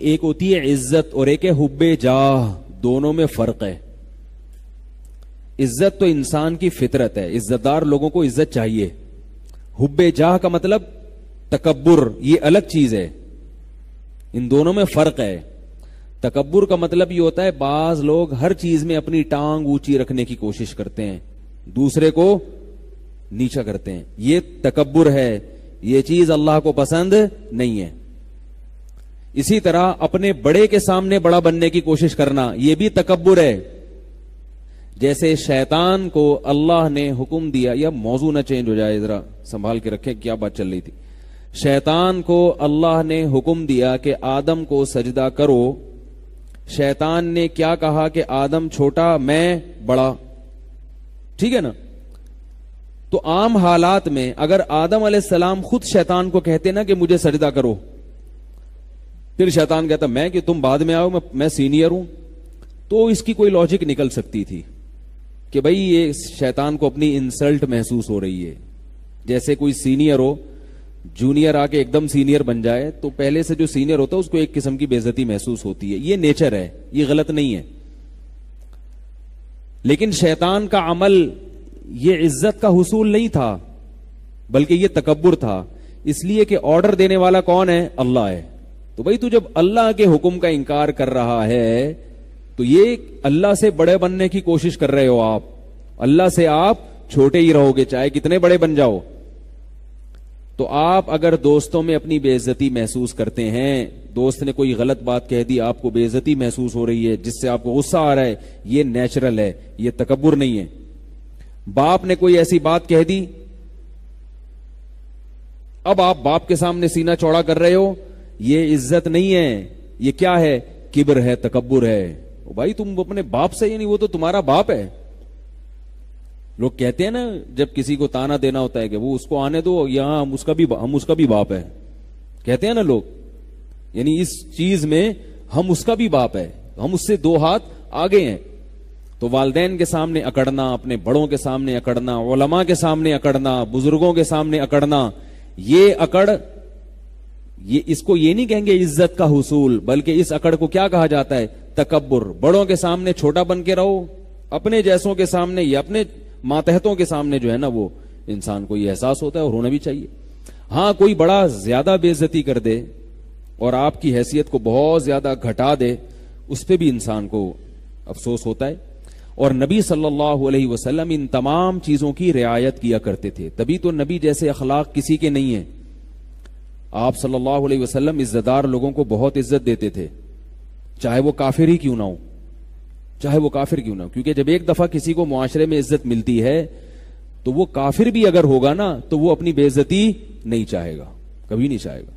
ایک ہوتی ہے عزت اور ایک ہے حب جاہ، دونوں میں فرق ہے. عزت تو انسان کی فطرت ہے، عزت دار لوگوں کو عزت چاہیے. حب جاہ کا مطلب تکبر، یہ الگ چیز ہے. ان دونوں میں فرق ہے. تکبر کا مطلب یہ ہوتا ہے بعض لوگ ہر چیز میں اپنی ٹانگ اونچی رکھنے کی کوشش کرتے ہیں، دوسرے کو نیچا کرتے ہیں. یہ تکبر ہے، یہ چیز اللہ کو پسند نہیں ہے. اسی طرح اپنے بڑے کے سامنے بڑا بننے کی کوشش کرنا، یہ بھی تکبر ہے. جیسے شیطان کو اللہ نے حکم دیا، یا موضوع نہ چینج ہو جائے، ذرا سنبھال کے رکھیں کیا بات چل رہی تھی. شیطان کو اللہ نے حکم دیا کہ آدم کو سجدہ کرو. شیطان نے کیا کہا کہ آدم چھوٹا میں بڑا، ٹھیک ہے نا. تو عام حالات میں اگر آدم علیہ السلام خود شیطان کو کہتے نا کہ مجھے سجدہ کرو، پھر شیطان کہتا میں کہ تم بعد میں آؤ، میں سینئر ہوں، تو اس کی کوئی لاجک نکل سکتی تھی کہ بھئی یہ شیطان کو اپنی انسلٹ محسوس ہو رہی ہے. جیسے کوئی سینئر ہو، جونیئر آ کے ایک دم سینئر بن جائے تو پہلے سے جو سینئر ہوتا ہے اس کو ایک قسم کی بے عزتی محسوس ہوتی ہے. یہ نیچر ہے، یہ غلط نہیں ہے. لیکن شیطان کا عمل یہ عزت کا حصول نہیں تھا، بلکہ یہ تکبر تھا. اس لیے کہ آرڈر دینے والا کون ہے؟ اللہ ہے. تو بھئی تو جب اللہ کے حکم کا انکار کر رہا ہے تو یہ اللہ سے بڑے بننے کی کوشش کر رہے ہو آپ. اللہ سے آپ چھوٹے ہی رہو گے چاہے کتنے بڑے بن جاؤ. تو آپ اگر دوستوں میں اپنی بے عزتی محسوس کرتے ہیں، دوست نے کوئی غلط بات کہہ دی، آپ کو بے عزتی محسوس ہو رہی ہے جس سے آپ کو غصہ آ رہا ہے، یہ نیچرل ہے، یہ تکبر نہیں ہے. باپ نے کوئی ایسی بات کہہ دی، اب آپ باپ کے سامنے سینہ چوڑا کر رہے ہو، یہ عزت نہیں ہے، یہ کیا ہے؟ کبر ہے، تکبر ہے. بھائی تم اپنے باپ سے، یعنی وہ تو تمہارا باپ ہے. لوگ کہتے ہیں نا جب کسی کو تانا دینا ہوتا ہے کہ وہ اس کو آنے دو، یہاں ہم اس کا بھی باپ ہے، کہتے ہیں نا لوگ. یعنی اس چیز میں ہم اس کا بھی باپ ہے، ہم اس سے 2 ہاتھ آگے ہیں. تو والدین کے سامنے اکڑنا، اپنے بڑوں کے سامنے اکڑنا، علماء کے سامنے اکڑنا، بزرگوں کے سامنے اکڑنا، یہ اکڑ، یہ اس کو یہ نہیں کہیں گے عزت کا حصول، بلکہ اس اکڑ کو کیا کہا جاتا ہے؟ تکبر. بڑوں کے سامنے چھوٹا بن کے رہو، اپنے جیسوں کے سامنے یا اپنے ماتحتوں کے سامنے جو ہے نا وہ انسان کو یہ احساس ہوتا ہے اور ہونا بھی چاہیے. ہاں کوئی بڑا زیادہ بے عزتی کر دے اور آپ کی حیثیت کو بہت زیادہ گھٹا دے، اس پہ بھی انسان کو افسوس ہوتا ہے. اور نبی صلی اللہ علیہ وسلم ان تمام چیزوں کی رعایت کیا کرتے تھے. تبھی تو نبی جیسے اخلاق کسی کے نہیں ہیں. آپ صلی اللہ علیہ وسلم عزت دار لوگوں کو بہت عزت دیتے تھے، چاہے وہ کافر ہی کیوں نہ ہو، چاہے وہ کافر کیوں نہ ہو. کیونکہ جب ایک دفعہ کسی کو معاشرے میں عزت ملتی ہے تو وہ کافر بھی اگر ہوگا نا تو وہ اپنی بے عزتی نہیں چاہے گا، کبھی نہیں چاہے گا.